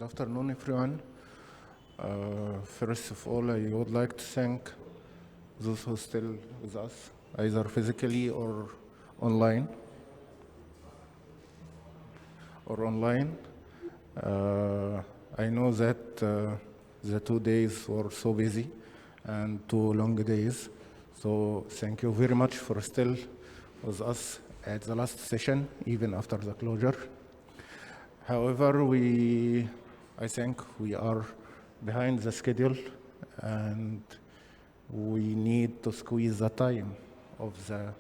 Good afternoon, everyone. First of all, I would like to thank those who are still with us, either physically or online. I know that the 2 days were so busy and 2 long days, so thank you very much for still with us at the last session, even after the closure. However, I think we are behind the schedule and we need to squeeze the time of the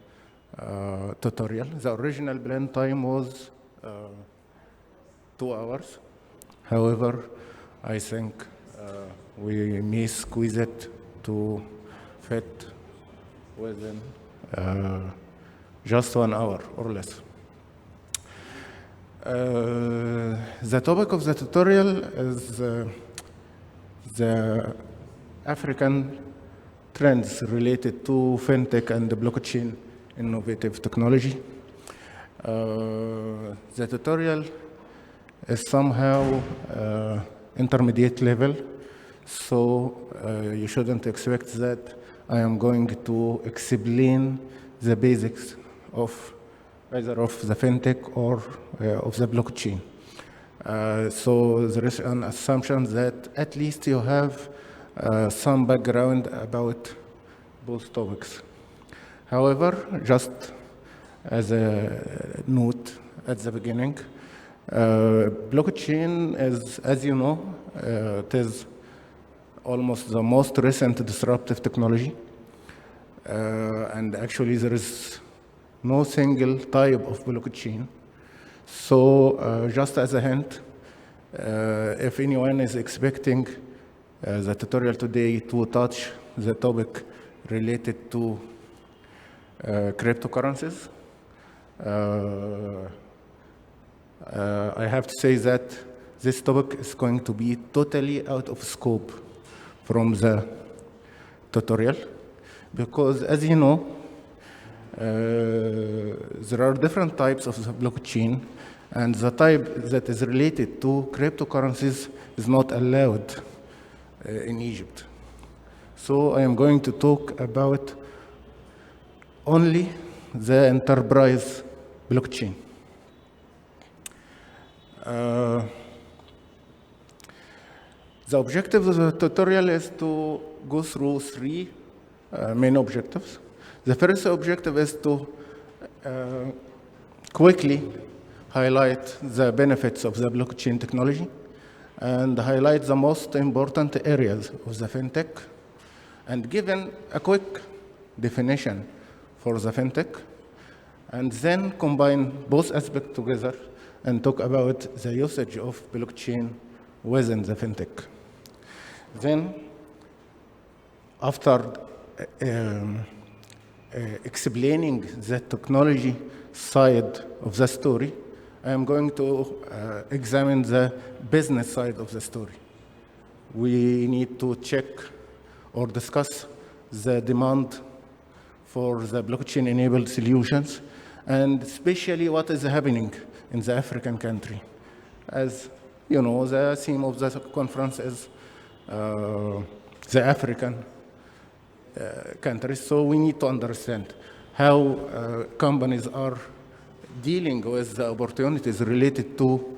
tutorial. The original planned time was 2 hours. However, I think we may squeeze it to fit within just 1 hour or less. The topic of the tutorial is the African trends related to FinTech and blockchain innovative technology. The tutorial is somehow intermediate level, so you shouldn't expect that I am going to explain the basics of either of the FinTech or of the blockchain. So there is an assumption that at least you have some background about both topics. However, just as a note at the beginning, blockchain is, as you know, it is almost the most recent disruptive technology. And actually there is no single type of blockchain. So just as a hint, if anyone is expecting the tutorial today to touch the topic related to cryptocurrencies, I have to say that this topic is going to be totally out of scope from the tutorial, because as you know, there are different types of the blockchain, and the type that is related to cryptocurrencies is not allowed in Egypt. So I am going to talk about only the enterprise blockchain. The objective of the tutorial is to go through 3 main objectives. The first objective is to quickly highlight the benefits of the blockchain technology and highlight the most important areas of the FinTech, and given a quick definition for the FinTech, and then combine both aspects together and talk about the usage of blockchain within the FinTech. Then, after explaining the technology side of the story, I am going to examine the business side of the story. We need to check or discuss the demand for the blockchain-enabled solutions, and especially what is happening in the African country. As you know, the theme of the conference is the African countries, so we need to understand how companies are dealing with the opportunities related to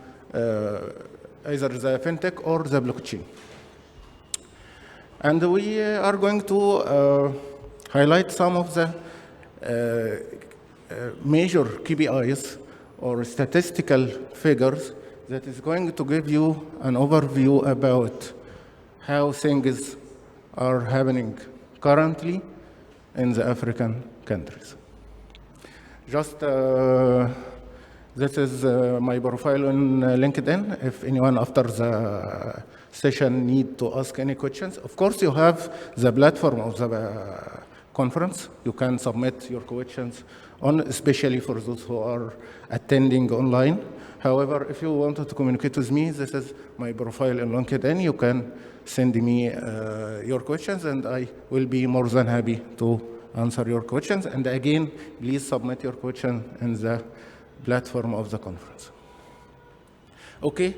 either the FinTech or the blockchain. And we are going to highlight some of the major KPIs or statistical figures that is going to give you an overview about how things are happening currently in the African countries. Just this is my profile on LinkedIn. If anyone after the session need to ask any questions, of course you have the platform of the conference. You can submit your questions on, especially for those who are attending online. However, if you wanted to communicate with me, this is my profile on LinkedIn. You can send me your questions, and I will be more than happy to answer your questions. And again, please submit your question in the platform of the conference. Okay,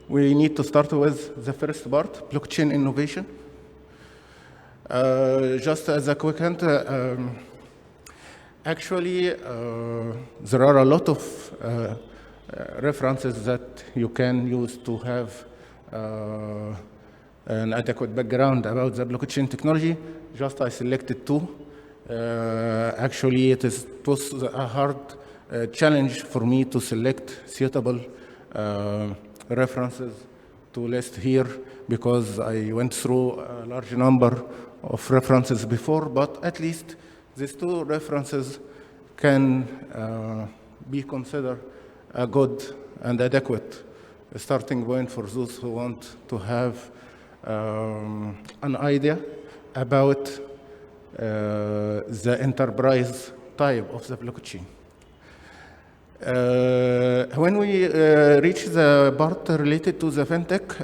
we need to start with the first part, blockchain innovation. Just as a quick hint, actually, there are a lot of references that you can use to have an adequate background about the blockchain technology. Just I selected two. Actually, it was a hard challenge for me to select suitable references to list here because I went through a large number of references before, but at least these two references can be considered a good and adequate starting point for those who want to have an idea about the enterprise type of the blockchain. When we reach the part related to the FinTech,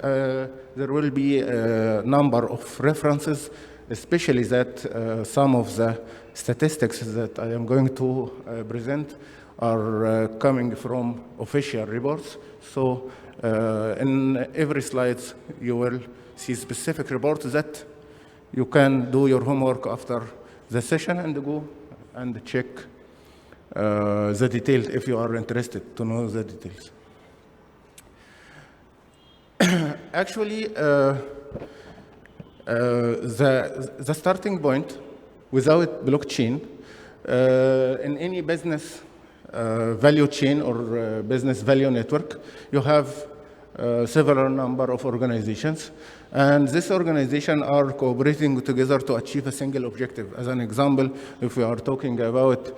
there will be a number of references, especially that some of the statistics that I am going to present are coming from official reports. So in every slide, you will see specific reports that you can do your homework after the session and go and check the details if you are interested to know the details. Actually, the starting point without blockchain in any business value chain or business value network, you have several number of organizations, and these organizations are cooperating together to achieve a single objective. As an example, if we are talking about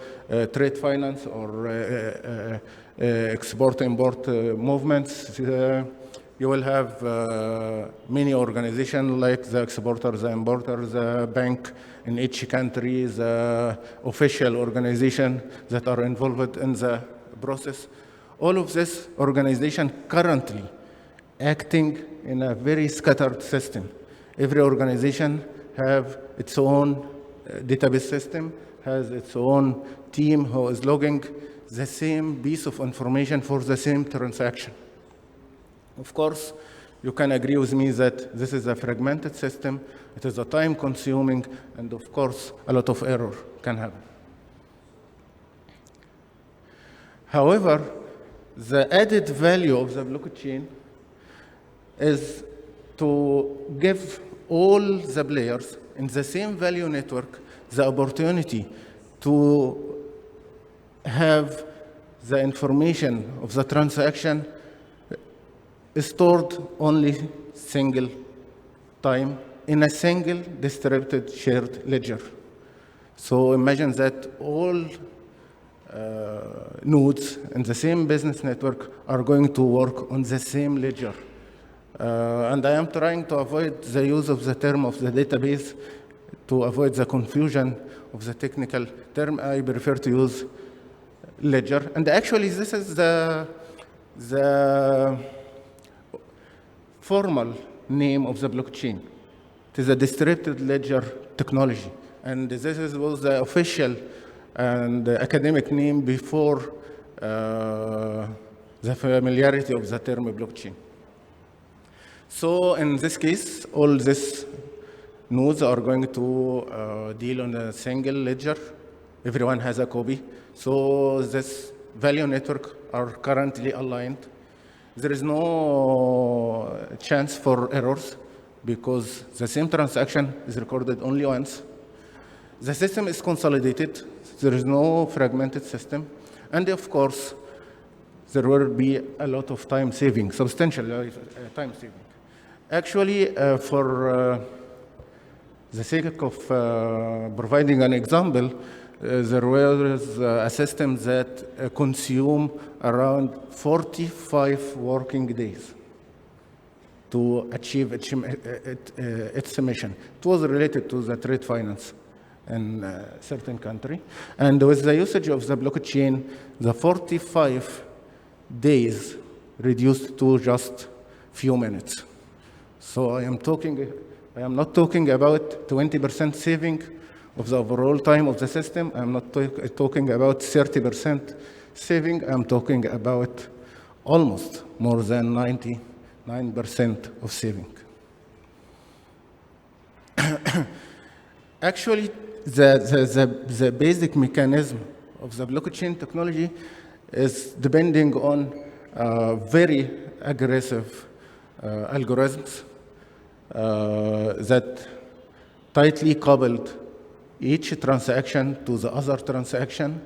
trade finance or export-import movements, you will have many organizations like the exporter, the importer, the bank in each country, the official organization that are involved in the process. All of this organization currently acting in a very scattered system. Every organization have its own database system, has its own team who is logging the same piece of information for the same transaction. Of course, you can agree with me that this is a fragmented system, it is a time-consuming, and of course, a lot of error can happen. However, the added value of the blockchain is to give all the players in the same value network the opportunity to have the information of the transaction stored only single time in a single distributed shared ledger. So imagine that all nodes in the same business network are going to work on the same ledger. And I am trying to avoid the use of the term of the database to avoid the confusion of the technical term. I prefer to use ledger. And actually, this is the formal name of the blockchain. It is a distributed ledger technology. And this was the official and academic name before the familiarity of the term blockchain. So in this case, all these nodes are going to deal on a single ledger. Everyone has a copy. So this value network are currently aligned. There is no chance for errors because the same transaction is recorded only once. The system is consolidated. There is no fragmented system. And of course, there will be a lot of time saving, substantial time saving. Actually, for the sake of providing an example, there was a system that consumed around 45 working days to achieve its mission. It was related to the trade finance in a certain country. And with the usage of the blockchain, the 45 days reduced to just few minutes. So I am not talking about 20% saving of the overall time of the system. I'm not talking about 30% saving. I'm talking about almost more than 90 9% of saving. Actually, the basic mechanism of the blockchain technology is depending on very aggressive algorithms that tightly coupled each transaction to the other transaction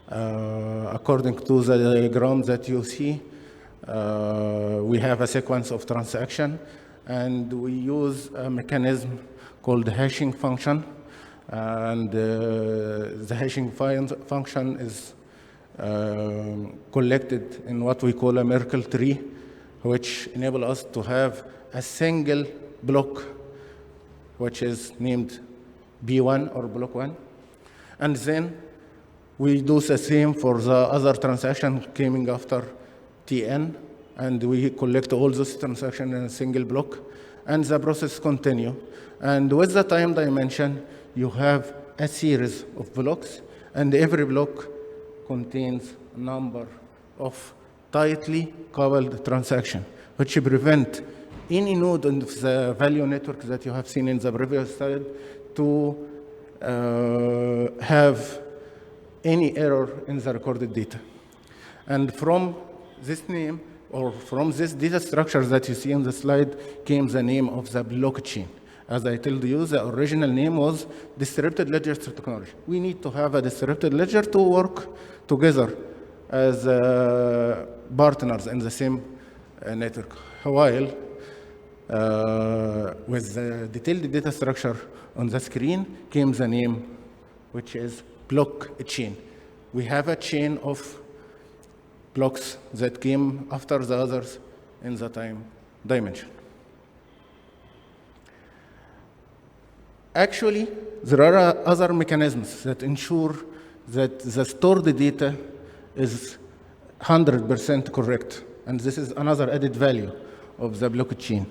according to the diagram that you see. We have a sequence of transaction, and we use a mechanism called the hashing function. And the hashing function is collected in what we call a Merkle tree, which enable us to have a single block, which is named B1 or block 1. And then we do the same for the other transaction coming after Tn, and we collect all those transactions in a single block, and the process continue. And with the time dimension, you have a series of blocks, and every block contains a number of tightly coupled transactions, which prevent any node in the value network that you have seen in the previous slide to have any error in the recorded data. And from this name, or from this data structure that you see on the slide, came the name of the blockchain. As I told you, the original name was distributed ledger technology. We need to have a distributed ledger to work together as partners in the same network. While with the detailed data structure on the screen came the name, which is blockchain. We have a chain of blocks that came after the others in the time dimension. Actually, there are other mechanisms that ensure that the stored data is 100% correct, and this is another added value of the blockchain.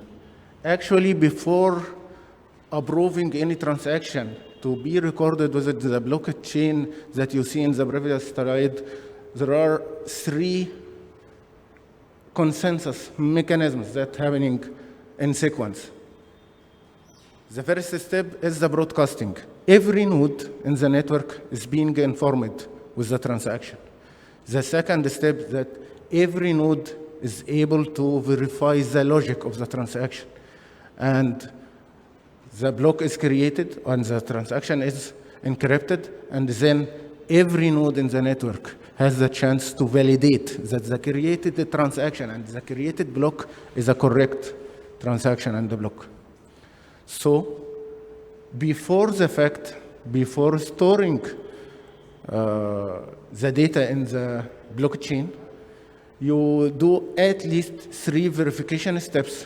Actually, before approving any transaction to be recorded with the blockchain that you see in the previous slide, there are 3 consensus mechanisms that are happening in sequence. The first step is the broadcasting. Every node in the network is being informed with the transaction. The second step is that every node is able to verify the logic of the transaction. And the block is created and the transaction is encrypted, and then every node in the network has the chance to validate that the created transaction and the created block is a correct transaction and the block. So, before the fact, before storing the data in the blockchain, you do at least 3 verification steps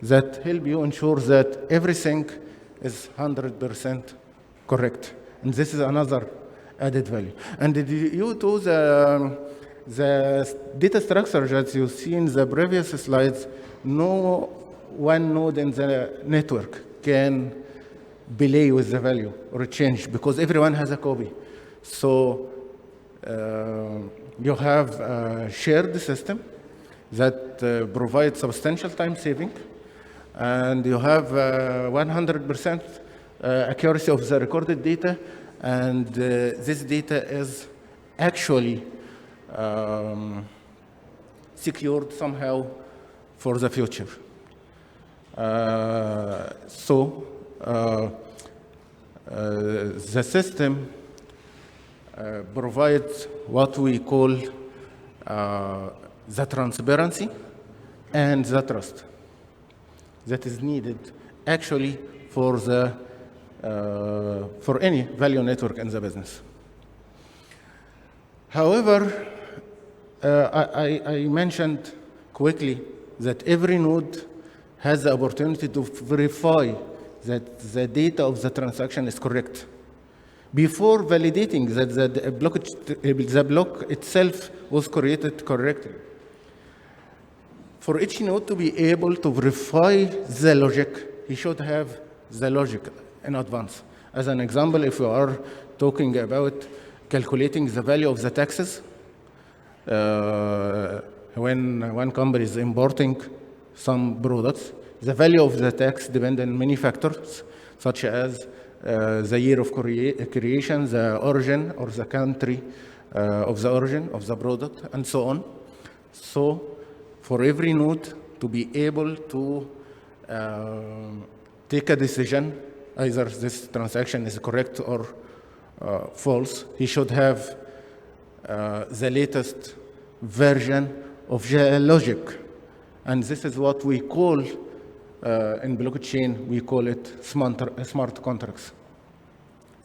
that help you ensure that everything is 100% correct. And this is another added value. And due to the data structure that you see in the previous slides, no one node in the network can belay with the value or change because everyone has a copy. So you have a shared system that provides substantial time saving, and you have 100% accuracy of the recorded data, and this data is actually secured somehow for the future. The system provides what we call the transparency and the trust that is needed actually for any value network in the business. However, I mentioned quickly that every node has the opportunity to verify that the data of the transaction is correct before validating that the block itself was created correctly. For each node to be able to verify the logic, he should have the logic in advance. As an example, if we are talking about calculating the value of the taxes, when one company is importing some products. The value of the tax depends on many factors, such as the year of creation, the origin or the country of the origin of the product, and so on. So for every node to be able to take a decision, either this transaction is correct or false, he should have the latest version of the logic. And this is what we call, in blockchain, we call it smart contracts.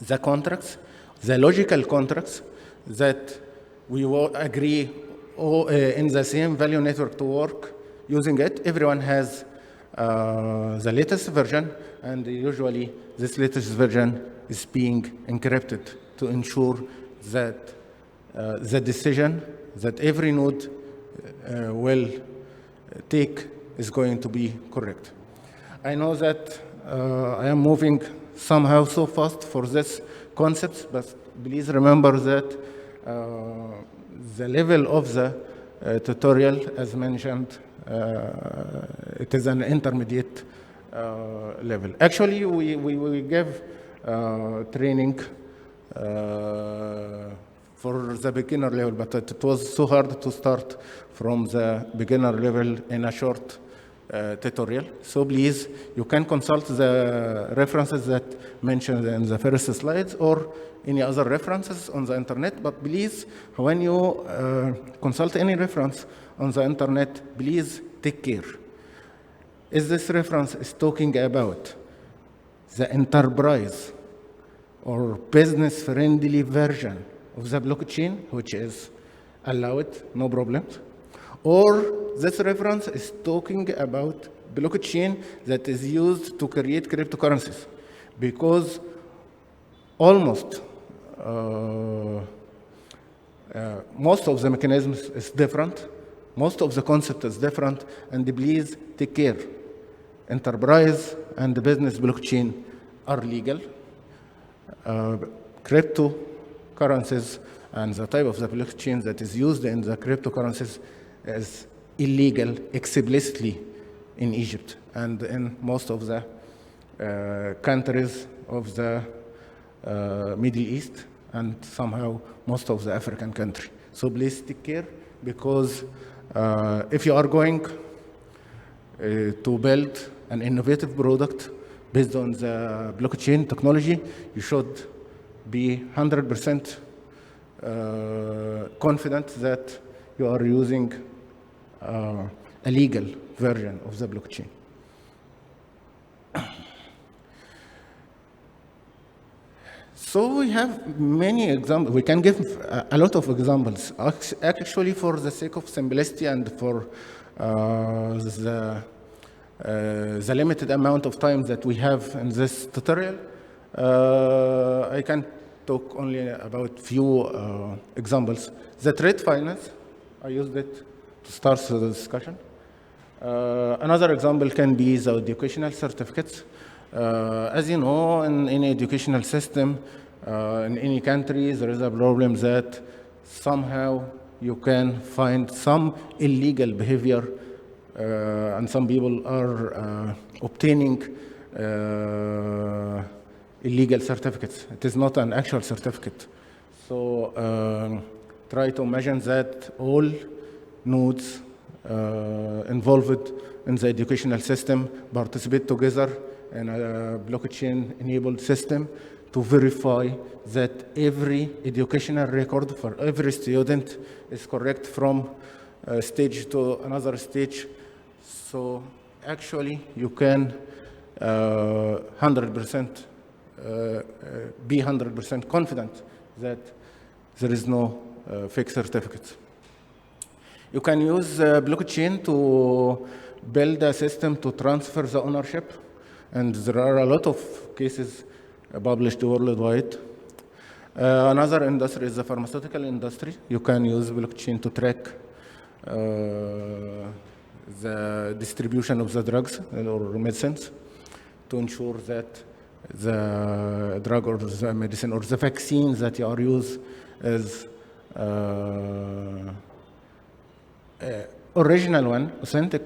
The contracts, the logical contracts that we will agree in the same value network to work using it. Everyone has the latest version, and usually this latest version is being encrypted to ensure that the decision that every node will take is going to be correct. I know that I am moving somehow so fast for this concept, but please remember that the level of the tutorial, as mentioned, it is an intermediate level. Actually, we give training for the beginner level, but it was so hard to start from the beginner level in a short tutorial. So please, you can consult the references that mentioned in the first slides or any other references on the internet. But please, when you consult any reference on the internet, please take care. Is this reference is talking about the enterprise or business-friendly version of the blockchain, which is allowed, no problems? Or this reference is talking about blockchain that is used to create cryptocurrencies? Because almost most of the mechanisms is different, most of the concept is different, and please take care. Enterprise and business blockchain are legal. Cryptocurrencies and the type of the blockchain that is used in the cryptocurrencies is illegal explicitly in Egypt and in most of the countries of the Middle East and somehow most of the African country. So please take care, because if you are going to build an innovative product based on the blockchain technology, you should be 100% confident that you are using a legal version of the blockchain. So we have many examples. We can give a lot of examples. Actually, for the sake of simplicity and for the limited amount of time that we have in this tutorial, I can talk only about few examples. The trade finance, I used it to start the discussion. Another example can be the educational certificates. As you know, in any educational system, in any country, there is a problem that somehow you can find some illegal behavior, and some people are obtaining illegal certificates. It is not an actual certificate. So try to imagine that all nodes involved in the educational system participate together in a blockchain-enabled system to verify that every educational record for every student is correct from a stage to another stage. So actually, you can 100% be 100% confident that there is no fake certificates. You can use blockchain to build a system to transfer the ownership, and there are a lot of cases published worldwide. Another industry is the pharmaceutical industry. You can use blockchain to track the distribution of the drugs or medicines to ensure that the drug or the medicine or the vaccine that you are using is original one, authentic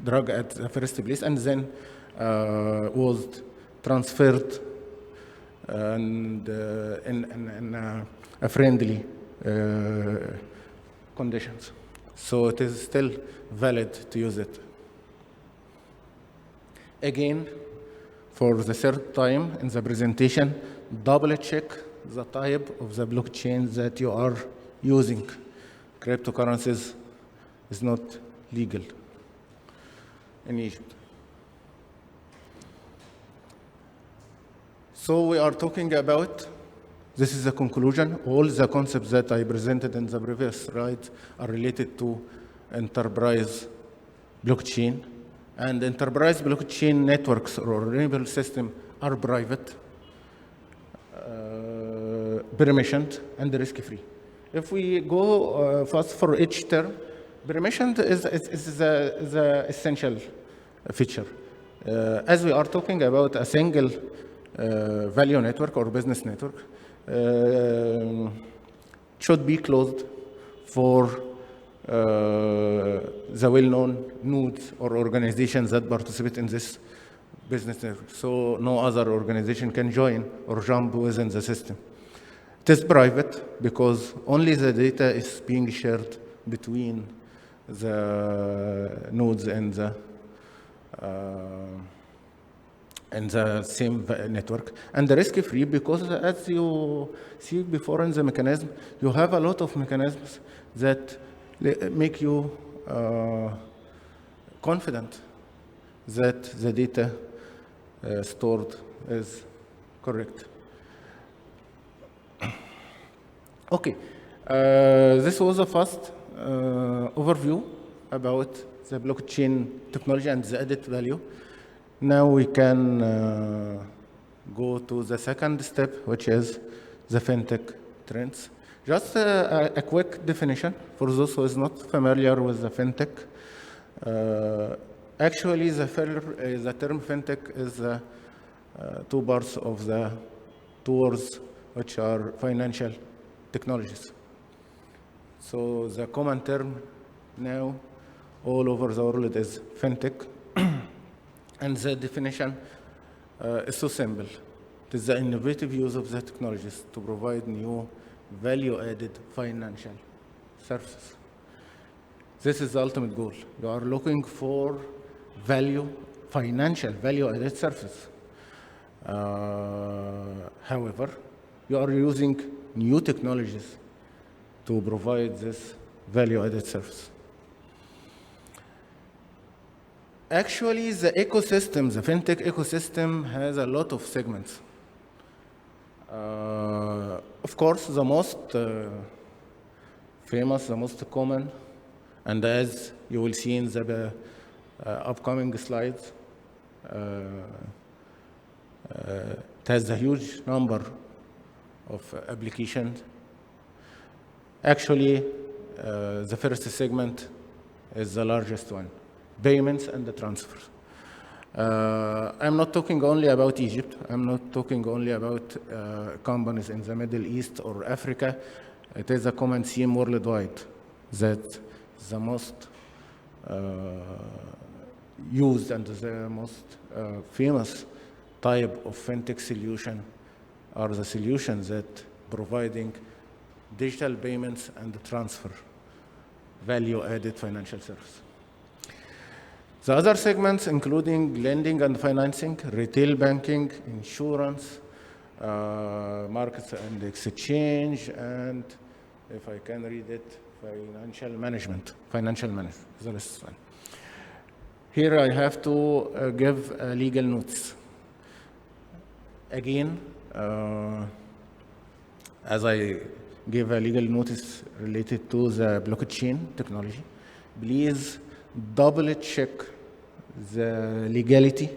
drug at the first place, and then was transferred and in a friendly conditions. So it is still valid to use it. Again, for the third time in the presentation, double check the type of the blockchain that you are using. Cryptocurrencies is not legal in Egypt. So we are talking about, this is the conclusion, all the concepts that I presented in the previous slide are related to enterprise blockchain. And enterprise blockchain networks or renewable system are private, permissioned, and risk-free. If we go first for each term, permissioned is the essential feature. As we are talking about a single value network or business network, should be closed for the well-known nodes or organizations that participate in this business network. So no other organization can join or jump within the system. It is private because only the data is being shared between the nodes and the same network. And the risk-free because, as you see before in the mechanism, you have a lot of mechanisms that make you confident that the data stored is correct. Okay, this was a fast overview about the blockchain technology and the added value. Now we can go to the second step, which is the FinTech trends. Just a quick definition for those who is not familiar with the FinTech. Actually, the term FinTech is two parts of the two words, which are financial technologies. So the common term now all over the world is FinTech. And the definition is so simple. It is the innovative use of the technologies to provide new value-added financial services. This is the ultimate goal. You are looking for financial value-added services. However, you are using new technologies to provide this value-added service. Actually, the ecosystem, the FinTech ecosystem has a lot of segments. Of course, the most famous, the most common, and as you will see in the upcoming slides, it has a huge number of applications. Actually, the first segment is the largest one. Payments and the transfers. I'm not talking only about Egypt. I'm not talking only about companies in the Middle East or Africa. It is a common theme worldwide that the most used and the most famous type of FinTech solution are the solutions that providing digital payments and transfer, value-added financial service. The other segments, including lending and financing, retail banking, insurance, markets and exchange, and if I can read it, financial management. The last one. Here I have to give legal notes. Again, as I give a legal notice related to the blockchain technology, please double check the legality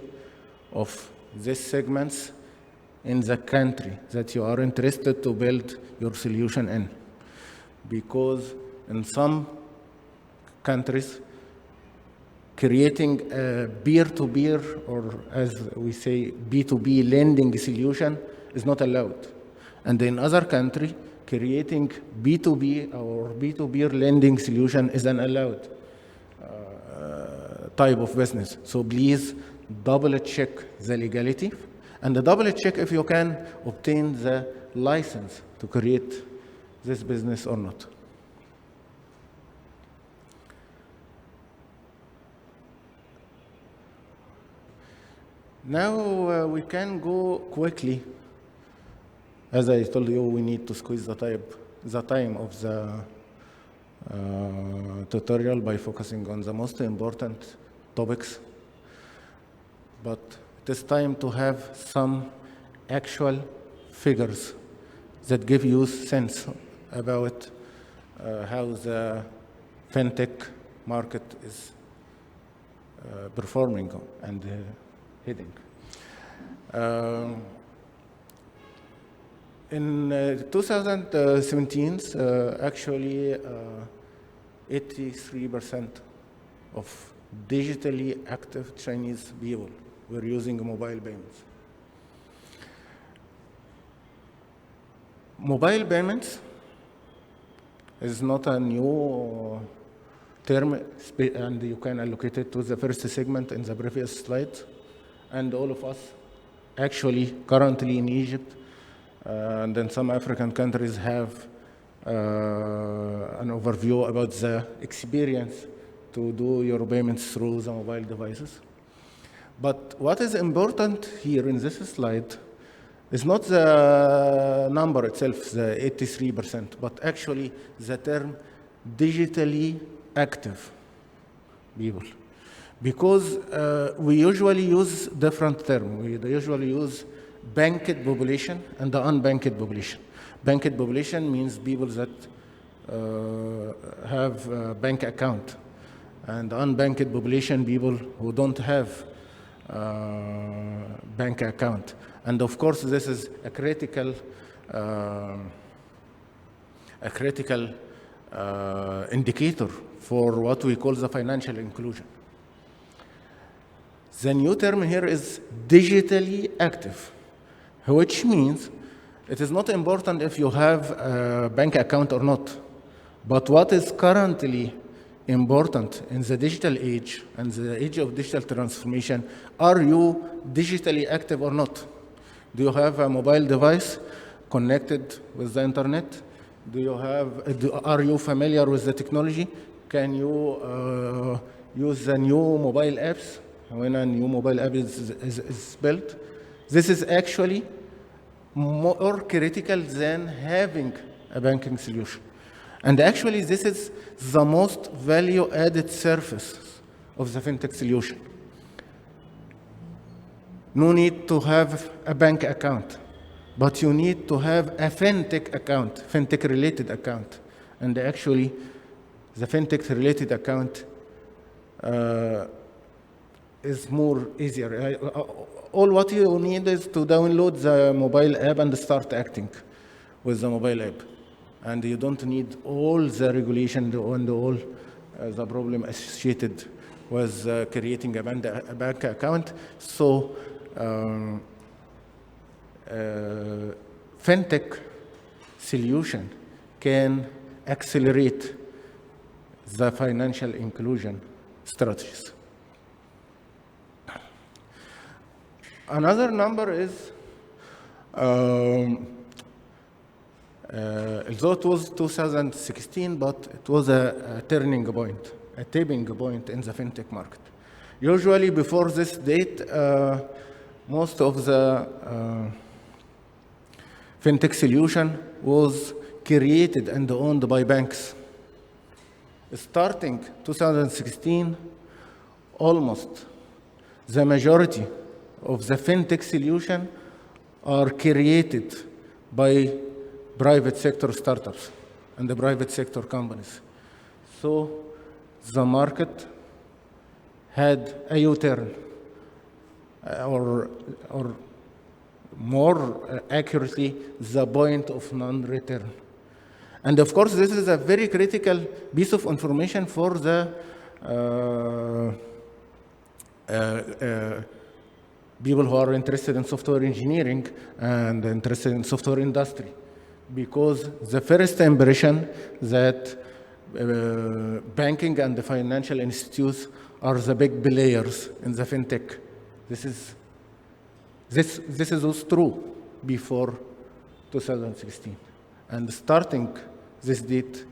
of these segments in the country that you are interested to build your solution in. Because in some countries, creating a peer-to-peer, or as we say, B2B lending solution is not allowed. And in other countries, creating B2B or B2B lending solution is unallowed. type of business. So please double check the legality and double check if you can obtain the license to create this business or not. Now we can go quickly. As I told you, we need to squeeze the time of the tutorial by focusing on the most important topics. But it is time to have some actual figures that give you sense about how the FinTech market is performing and heading. In 2017, actually 83% of digitally active Chinese people were using mobile payments. Mobile payments is not a new term, and you can allocate it to the first segment in the previous slide. And all of us, actually, currently in Egypt, and then some African countries have an overview about the experience to do your payments through the mobile devices. But what is important here in this slide is not the number itself, the 83%, but actually the term digitally active people. Because we usually use different terms. We usually use banked population and the unbanked population. Banked population means people that have a bank account, and unbanked population people who don't have bank account. And of course, this is a critical indicator for what we call the financial inclusion. The new term here is digitally active, which means it is not important if you have a bank account or not. But what is currently important in the digital age and the age of digital transformation, are you digitally active or not? Do you have a mobile device connected with the internet? Are you familiar with the technology? Can you use the new mobile apps when a new mobile app is built? This is actually more critical than having a banking solution. And actually, this is the most value-added service of the FinTech solution. No need to have a bank account, but you need to have a FinTech account, FinTech-related account. And actually, the FinTech-related account is more easier. All what you need is to download the mobile app and start acting with the mobile app. And you don't need all the regulation and all the problem associated with creating a bank account. So FinTech solution can accelerate the financial inclusion strategies. Another number is, although it was 2016, but it was a turning point, a tipping point in the FinTech market. Usually before this date, most of the FinTech solution was created and owned by banks. Starting 2016, almost the majority of the FinTech solution are created by private sector startups and the private sector companies. So the market had a U-turn, or more accurately, the point of non-return. And of course, this is a very critical piece of information for the people who are interested in software engineering and interested in software industry. Because the first impression that banking and the financial institutes are the big players in the FinTech. This was true before 2016. And starting this date,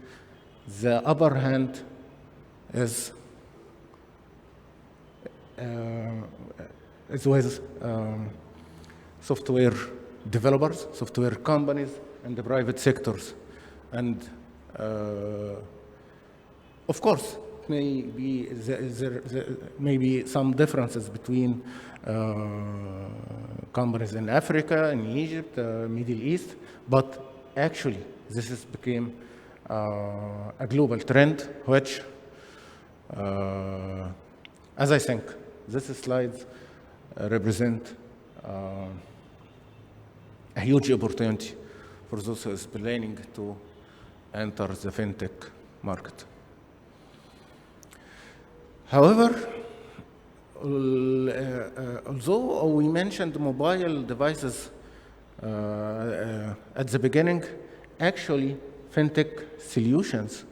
the upper hand is with software developers, software companies, and the private sectors. And of course, there may be some differences between companies in Africa, in Egypt, Middle East, but actually this has become a global trend, which, as I think, these slides represent a huge opportunity for those who are planning to enter the FinTech market. However, although we mentioned mobile devices at the beginning, actually FinTech solutions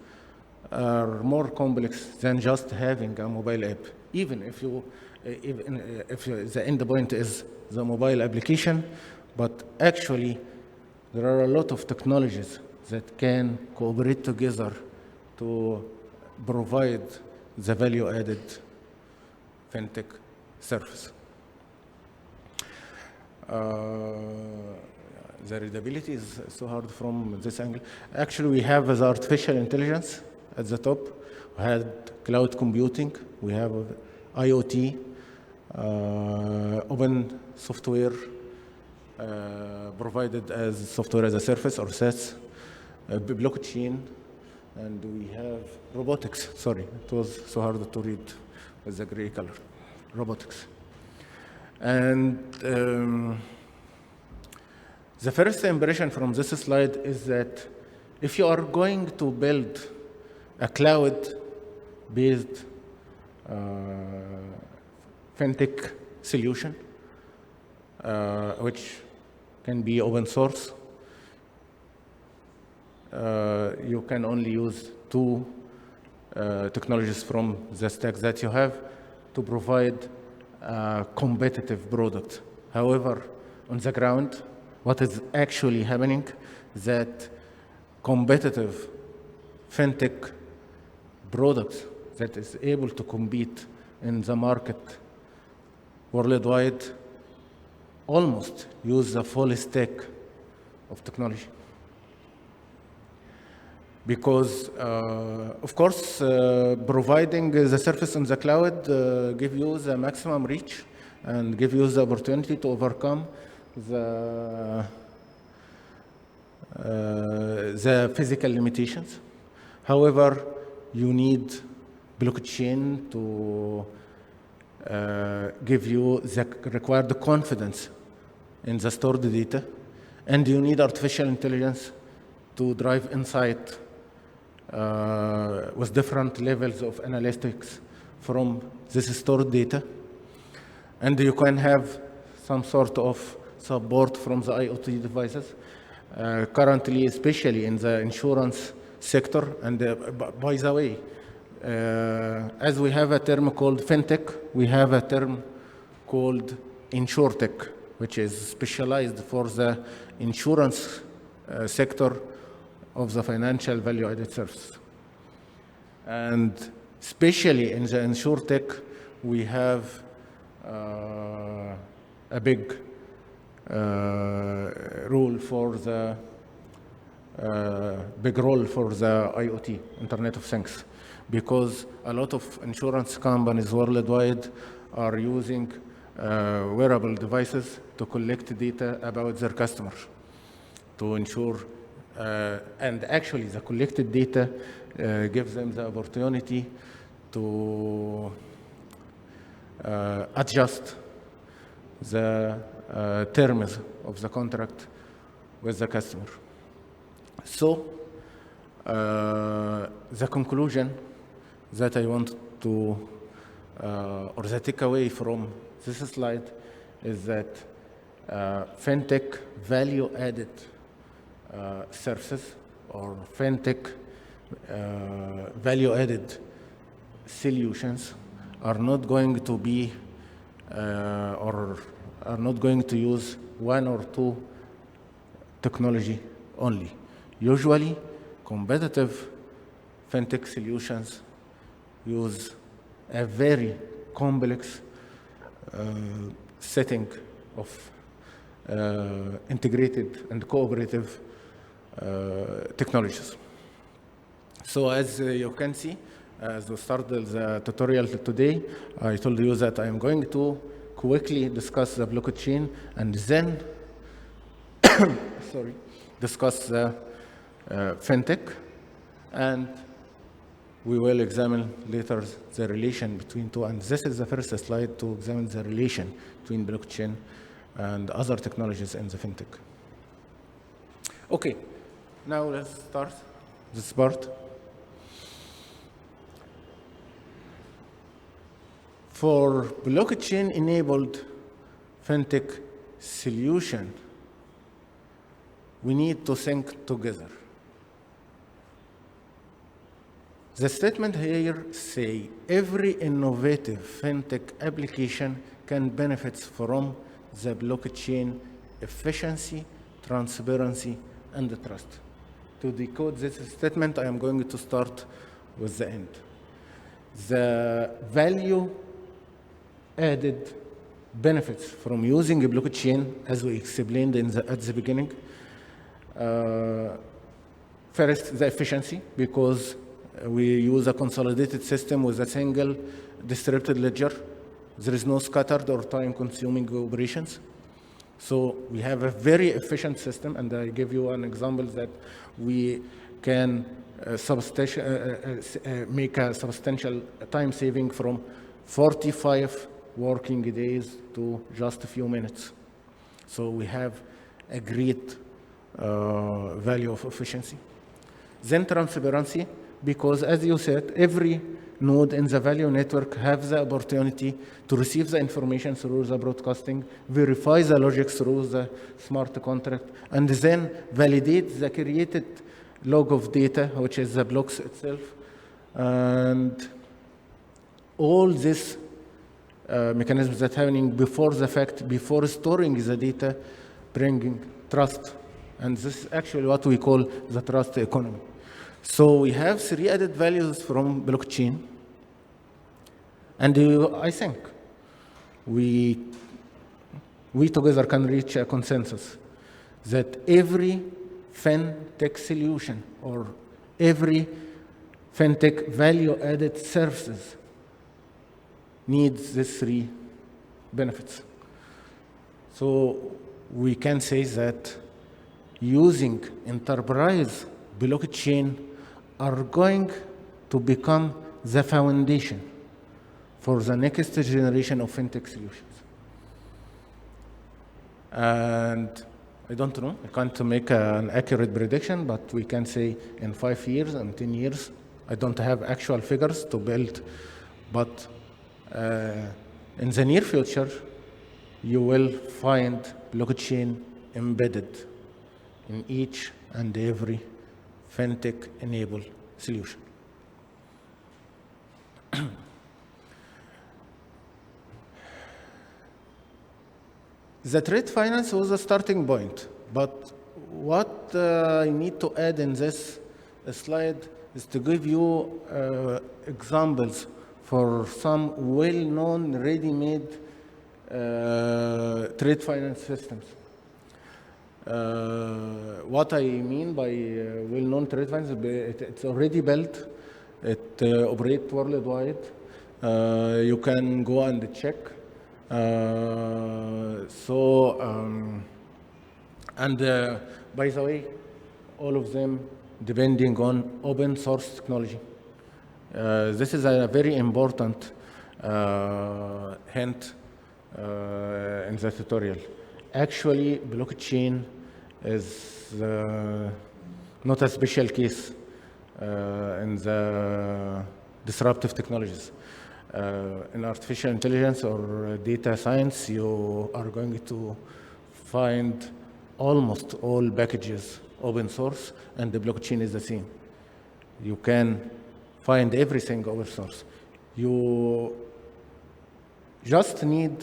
are more complex than just having a mobile app. Even if the endpoint is the mobile application, but actually there are a lot of technologies that can cooperate together to provide the value-added FinTech service. The readability is so hard from this angle. Actually, we have the artificial intelligence at the top. We had cloud computing. We have IoT, open software provided as software as a service or SaaS, blockchain, and we have robotics. Sorry, it was so hard to read with the gray color. Robotics. And the first impression from this slide is that if you are going to build a cloud-based FinTech solution, which can be open source, you can only use two technologies from the stack that you have to provide a competitive product. However, on the ground, what is actually happening is that competitive FinTech products that is able to compete in the market worldwide almost use the full stack of technology. Because, of course, providing the service on the cloud give you the maximum reach and give you the opportunity to overcome the physical limitations. However, you need blockchain to give you the required confidence in the stored data, and you need artificial intelligence to drive insight with different levels of analytics from this stored data. And you can have some sort of support from the IoT devices. Currently, especially in the insurance sector, and by the way, as we have a term called FinTech, we have a term called InsurTech, which is specialized for the insurance sector of the financial value-added service. And especially in the InsurTech, we have a big role for the IoT, Internet of Things, because a lot of insurance companies worldwide are using wearable devices to collect data about their customers, to ensure, and actually the collected data gives them the opportunity to adjust the terms of the contract with the customer. So, the conclusion that I want to, or the takeaway from this slide is that FinTech value-added services or FinTech value-added solutions are not going to be or are not going to use one or two technology only. Usually, competitive FinTech solutions use a very complex setting of integrated and cooperative technologies. So as you can see, as we started the tutorial today, I told you that I am going to quickly discuss the blockchain and then discuss the FinTech, and we will examine later the relation between two. And this is the first slide to examine the relation between blockchain and other technologies in the FinTech. Okay, now let's start this part. For blockchain-enabled FinTech solution, we need to think together. The statement here say every innovative FinTech application can benefit from the blockchain efficiency, transparency, and the trust. To decode this statement, I am going to start with the end. The value added benefits from using a blockchain, as we explained at the beginning. First, the efficiency, because we use a consolidated system with a single distributed ledger. There is no scattered or time-consuming operations. So we have a very efficient system, and I give you an example that we can make a substantial time saving from 45 working days to just a few minutes. So we have a great value of efficiency. Then transparency, because as you said, every node in the value network has the opportunity to receive the information through the broadcasting, verify the logic through the smart contract, and then validate the created log of data, which is the blocks itself. And all these mechanisms that are happening before the fact, before storing the data, bringing trust. And this is actually what we call the trust economy. So we have three added values from blockchain. And I think we together can reach a consensus that every FinTech solution or every FinTech value-added services needs these three benefits. So we can say that using enterprise blockchain are going to become the foundation for the next generation of FinTech solutions. And I don't know, I can't make an accurate prediction, but we can say in 5 years and 10 years, I don't have actual figures to build, but in the near future, you will find blockchain embedded in each and every FinTech-enabled solution. The trade finance was a starting point, but what I need to add in this slide is to give you examples for some well-known, ready-made trade finance systems. What I mean by well-known trade finance, it's already built, it operates worldwide. You can go and check. And by the way, all of them depending on open source technology. This is a very important hint in the tutorial. Actually, blockchain is not a special case in the disruptive technologies. In artificial intelligence or data science, you are going to find almost all packages open source, and the blockchain is the same. You can find everything open source. You just need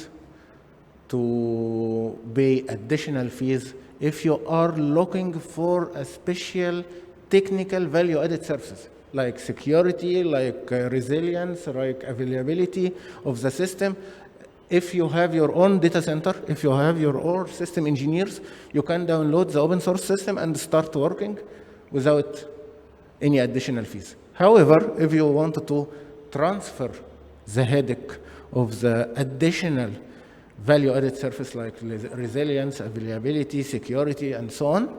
to pay additional fees if you are looking for a special technical value-added services, like security, like resilience, like availability of the system. If you have your own data center, if you have your own system engineers, you can download the open source system and start working without any additional fees. However, if you want to transfer the headache of the additional value-added service like resilience, availability, security, and so on,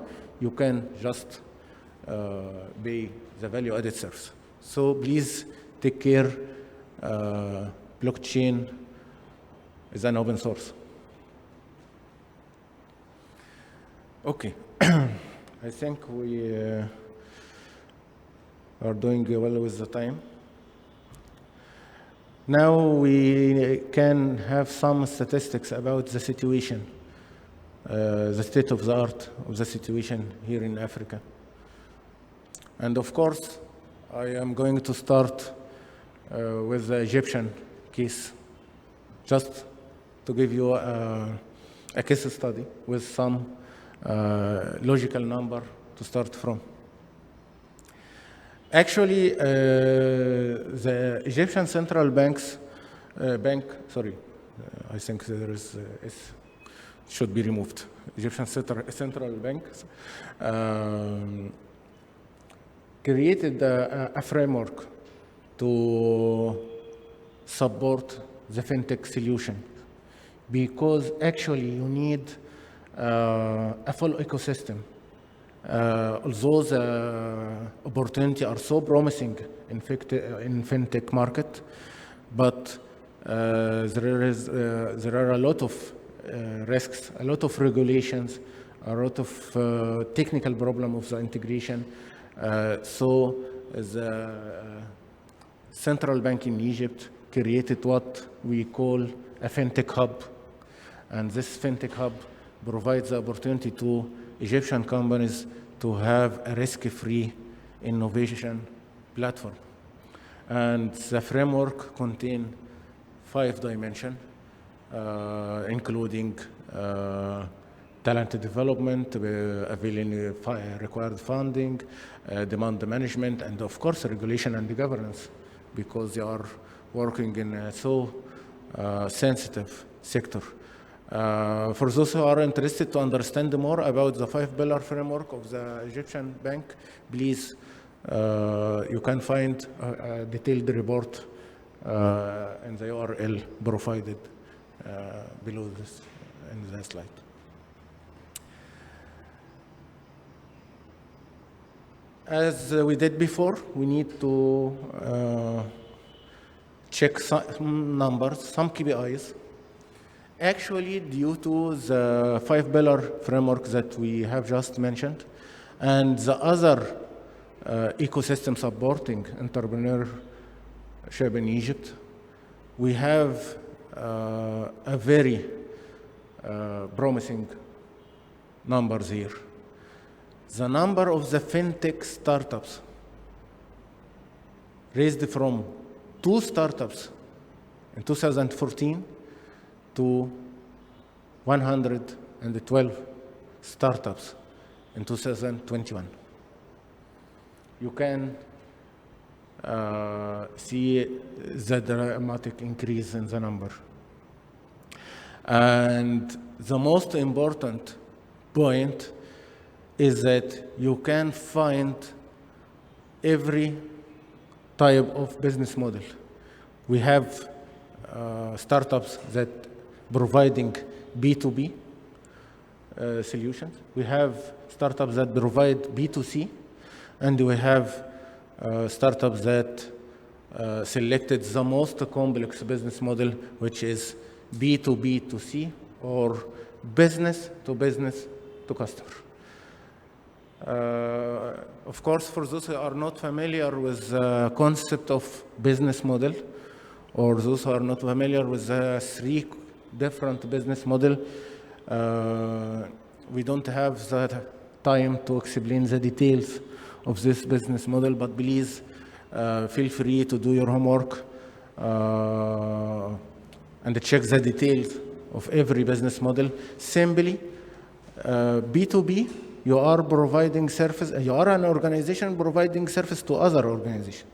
you can just pay the value-added service. So please take care. Blockchain is an open source. Okay, I think we are doing well with the time. Now we can have some statistics about the situation, the state of the art of the situation here in Africa. And of course, I am going to start with the Egyptian case, just to give you a case study with some logical number to start from. Actually, the Egyptian central bank, I think there is, should be removed. Egyptian central bank created a framework to support the FinTech solution, because actually you need a full ecosystem. Although the opportunity are so promising in FinTech market, but there are a lot of risks, a lot of regulations, a lot of technical problem of the integration. So the central bank in Egypt created what we call a FinTech hub. And this FinTech hub provides the opportunity to Egyptian companies to have a risk-free innovation platform. And the framework contains 5 dimensions, including talent development, availing required funding, demand management, and of course regulation and governance, because they are working in a so sensitive sector. For those who are interested to understand more about the 5-pillar framework of the Egyptian bank, please, you can find a detailed report in the URL provided below this in the slide. As we did before, we need to check some numbers, some KPIs. Actually, due to the 5-pillar framework that we have just mentioned, and the other ecosystem supporting entrepreneurship in Egypt, we have a very promising numbers here. The number of the FinTech startups raised from 2 startups in 2014 to 112 startups in 2021. You can see the dramatic increase in the number. And the most important point is that you can find every type of business model. We have startups that providing B2B solutions. We have startups that provide B2C, and we have startups that selected the most complex business model, which is B2B2C, or business to customer. Of course, for those who are not familiar with the concept of business model, or those who are not familiar with the 3 different business model, we don't have the time to explain the details of this business model, but please feel free to do your homework and check the details of every business model. Simply, B2B, you are providing service, you are an organization providing service to other organizations.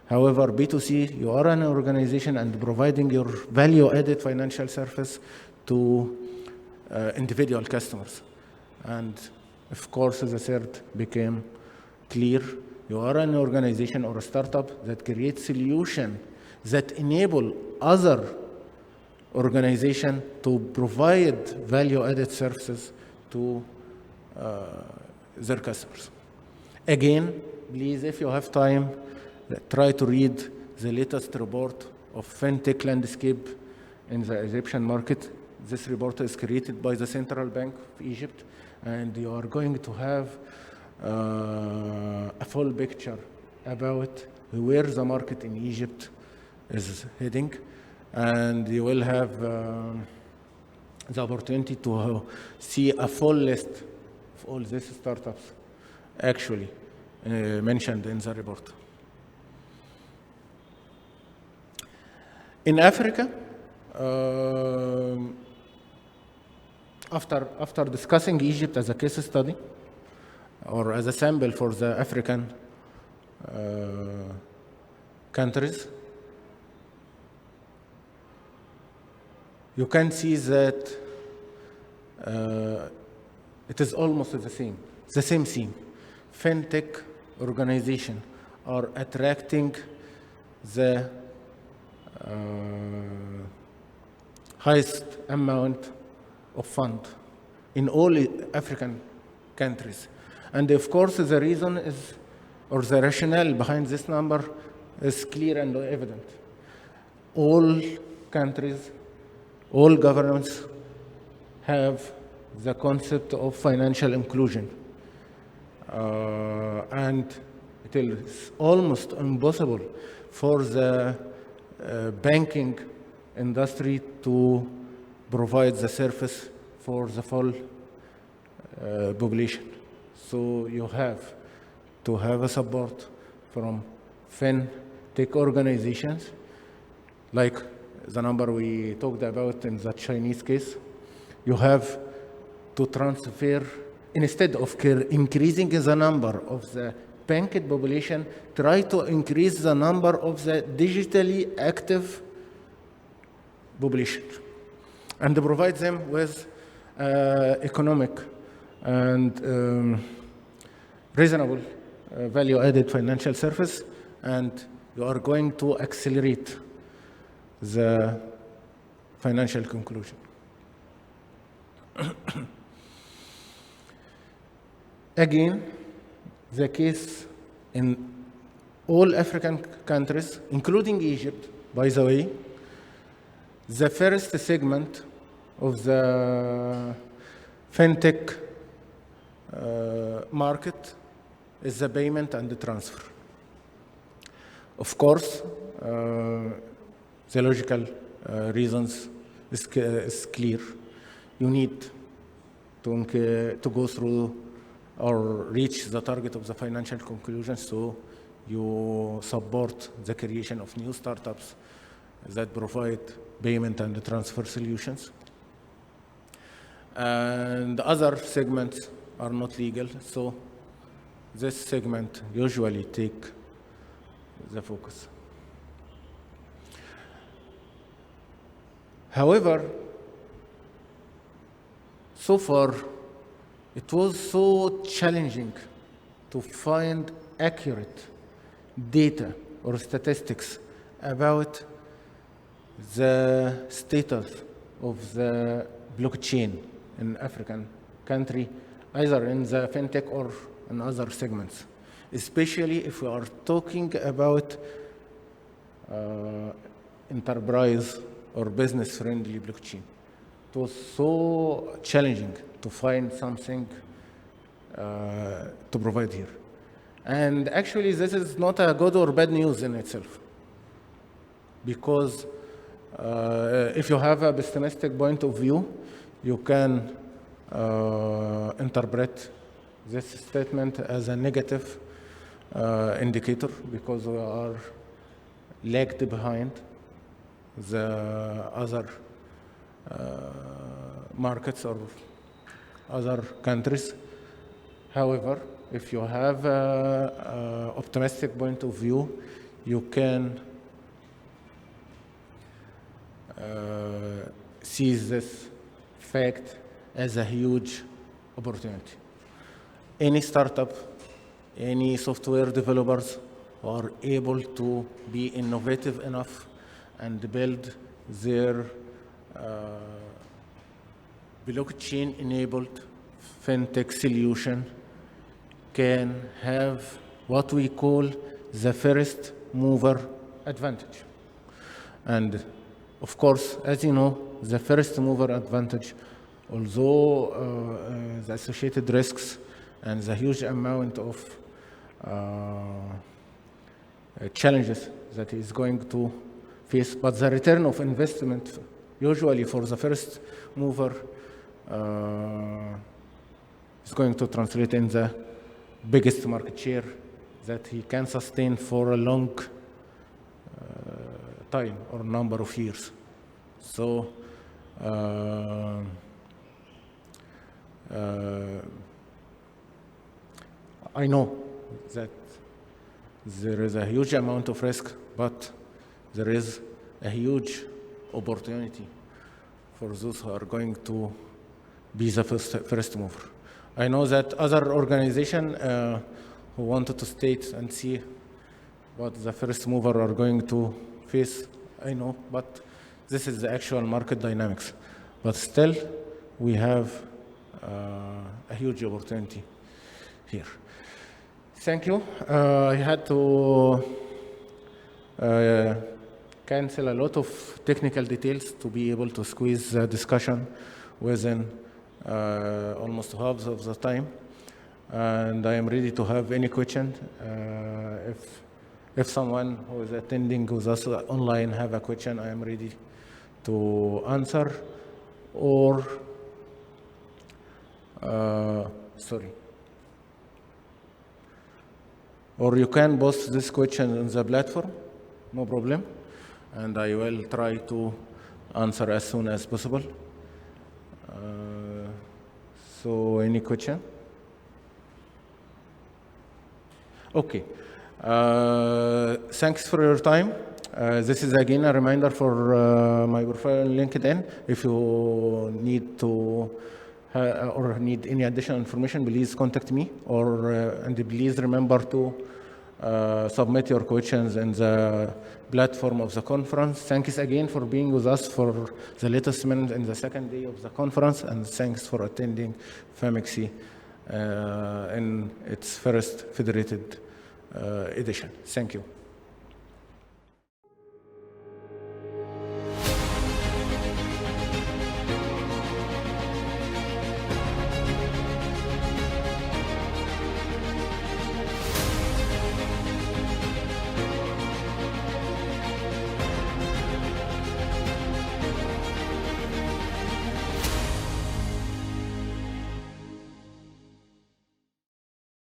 However, B2C, you are an organization and providing your value-added financial service to individual customers. And of course, the third became clear. You are an organization or a startup that creates solutions that enable other organizations to provide value-added services to their customers. Again, please, if you have time, try to read the latest report of FinTech landscape in the Egyptian market. This report is created by the Central Bank of Egypt, and you are going to have a full picture about where the market in Egypt is heading, and you will have the opportunity to see a full list of all these startups actually mentioned in the report. In Africa, after discussing Egypt as a case study or as a sample for the African countries, you can see that it is almost the same theme. FinTech organizations are attracting the highest amount of fund in all African countries. And of course, the reason is, or the rationale behind this number is clear and evident. All countries, all governments have the concept of financial inclusion. And it is almost impossible for the banking industry to provide the service for the full population. So you have to have a support from FinTech organizations, like the number we talked about in the Chinese case. You have to transfer, instead of increasing the number of the banked population, try to increase the number of the digitally active population and provide them with economic and reasonable value-added financial service, and you are going to accelerate the financial conclusion. Again, the case in all African countries, including Egypt, by the way, the first segment of the FinTech market is the payment and the transfer. Of course, the logical reasons is clear. You need to go through or reach the target of the financial conclusion, so you support the creation of new startups that provide payment and transfer solutions. And other segments are not legal, so this segment usually take the focus. However, so far, it was so challenging to find accurate data or statistics about the status of the blockchain in African country, either in the FinTech or in other segments, especially if we are talking about enterprise or business-friendly blockchain. It was so challenging to find something to provide here. And actually, this is not a good or bad news in itself, because if you have a pessimistic point of view, you can interpret this statement as a negative indicator because we are lagged behind the other markets or other countries. However, if you have an optimistic point of view, you can see this fact as a huge opportunity. Any startup, any software developers who are able to be innovative enough and build their blockchain-enabled FinTech solution can have what we call the first mover advantage. And of course, as you know, the first mover advantage, although the associated risks and the huge amount of challenges that is going to face, but the return of investment usually for the first mover is going to translate in the biggest market share that he can sustain for a long time or number of years. So I know that there is a huge amount of risk, but there is a huge opportunity for those who are going to be the first mover. I know that other organizations who wanted to state and see what the first mover are going to face, I know, but this is the actual market dynamics. But still, we have a huge opportunity here. Thank you. I had to cancel a lot of technical details to be able to squeeze the discussion within almost half of the time. And I am ready to have any question. If someone who is attending with us online have a question, I am ready to answer. Or, or you can post this question on the platform, no problem. And I will try to answer as soon as possible. So any question? Okay. Thanks for your time. This is again a reminder for my profile on LinkedIn. If you need to or need any additional information, please contact me. And please remember to submit your questions in the platform of the conference. Thanks again for being with us for the latest minute in the second day of the conference, and thanks for attending FAMECSE in its first federated edition. Thank you.